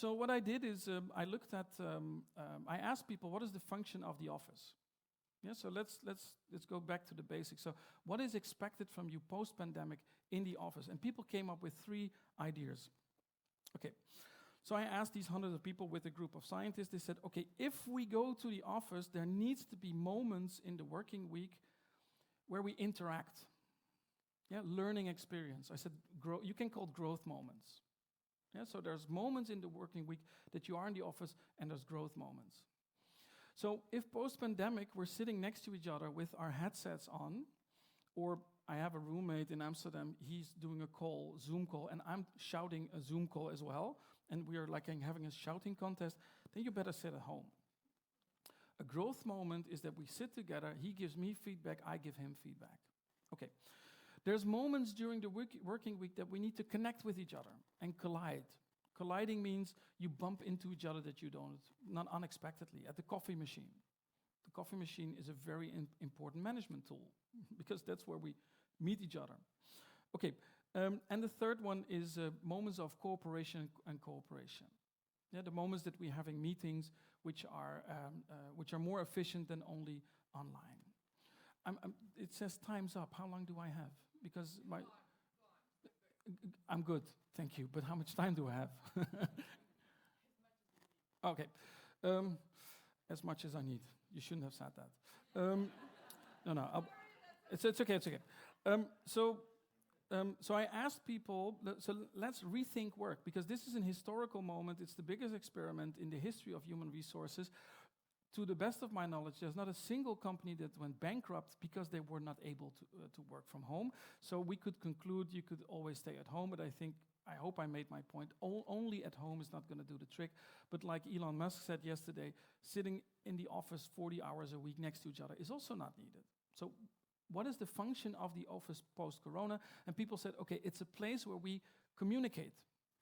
So what I did is I looked at, I asked people, what is the function of the office? Yeah, so let's go back to the basics. So what is expected from you post-pandemic in the office? And people came up with 3 ideas. Okay, so I asked these hundreds of people with a group of scientists. They said, okay, if we go to the office, there needs to be moments in the working week where we interact. Yeah, learning experience. I said, you can call it growth moments. Yeah, so there's moments in the working week that you are in the office and there's growth moments. So if post-pandemic we're sitting next to each other with our headsets on, or I have a roommate in Amsterdam, he's doing a call, Zoom call, and I'm shouting a Zoom call as well, and we are like having a shouting contest, then you better sit at home. A growth moment is that we sit together, he gives me feedback, I give him feedback. Okay. There's moments during the working week that we need to connect with each other and collide. Colliding means you bump into each other that you don't, not unexpectedly, at the coffee machine. The coffee machine is a very important management tool because that's where we meet each other. Okay, and the third one is moments of cooperation and cooperation. Yeah, the moments that we're having meetings which are more efficient than only online. It says time's up. How long do I have? Because I'm good, thank you. But how much time do I have? Okay, as much as I need. You shouldn't have said that. No, it's okay. It's okay. So I asked people. So let's rethink work because this is an historical moment. It's the biggest experiment in the history of human resources. To the best of my knowledge, there's not a single company that went bankrupt because they were not able to work from home. So we could conclude you could always stay at home, but I hope I made my point. Only at home is not going to do the trick. But like Elon Musk said yesterday, sitting in the office 40 hours a week next to each other is also not needed. So what is the function of the office post-corona? And people said, okay, it's a place where we communicate,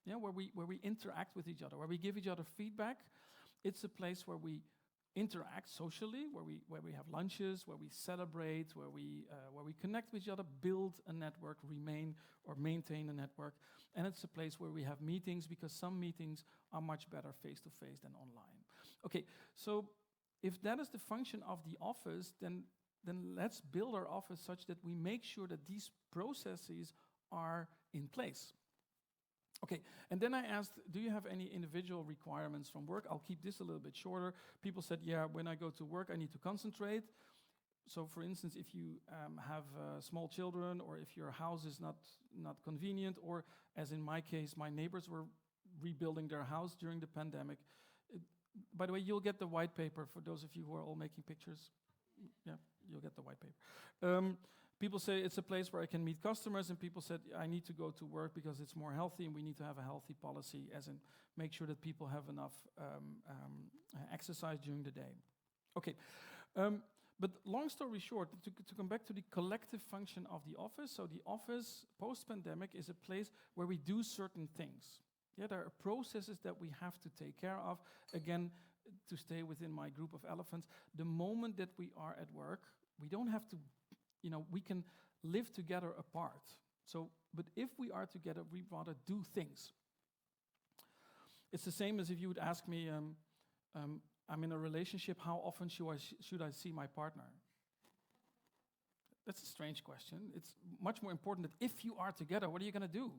yeah, where we interact with each other, where we give each other feedback. It's a place where we interact socially, where we have lunches, where we celebrate, where we connect with each other, build a network, maintain a network, and it's a place where we have meetings because some meetings are much better face-to-face than online. Okay, so if that is the function of the office, then let's build our office such that we make sure that these processes are in place. Okay, and then I asked, do you have any individual requirements from work? I'll keep this a little bit shorter. People said, yeah, when I go to work, I need to concentrate. So for instance, if you have small children or if your house is not convenient, or as in my case, my neighbors were rebuilding their house during the pandemic. By the way, you'll get the white paper for those of you who are all making pictures. Yeah, you'll get the white paper. People say it's a place where I can meet customers, and people said I need to go to work because it's more healthy, and we need to have a healthy policy, as in make sure that people have enough exercise during the day. Okay, but long story short, to come back to the collective function of the office, so the office post-pandemic is a place where we do certain things. Yeah, there are processes that we have to take care of. Again, to stay within my group of elephants, the moment that we are at work, we don't have to, we can live together apart. So, but if we are together, we rather do things. It's the same as if you would ask me, I'm in a relationship, how often should I see my partner? That's a strange question. It's much more important that if you are together, what are you going to do?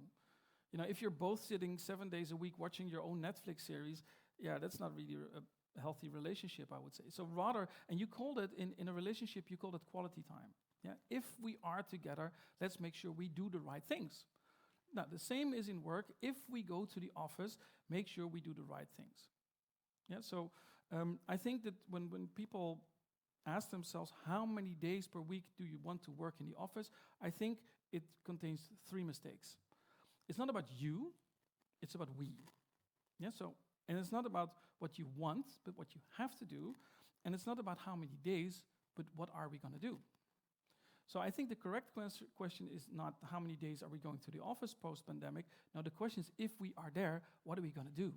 If you're both sitting 7 days a week watching your own Netflix series, yeah, that's not really a healthy relationship, I would say. So rather, and you called it, in a relationship, you called it quality time. Yeah, if we are together, let's make sure we do the right things. Now, the same is in work. If we go to the office, make sure we do the right things. Yeah, so I think that when people ask themselves, how many days per week do you want to work in the office? I think it contains 3 mistakes. It's not about you, it's about we. Yeah, so, and it's not about what you want, but what you have to do. And it's not about how many days, but what are we going to do? So I think the correct question is not how many days are we going to the office post-pandemic. Now the question is, if we are there, what are we going to do?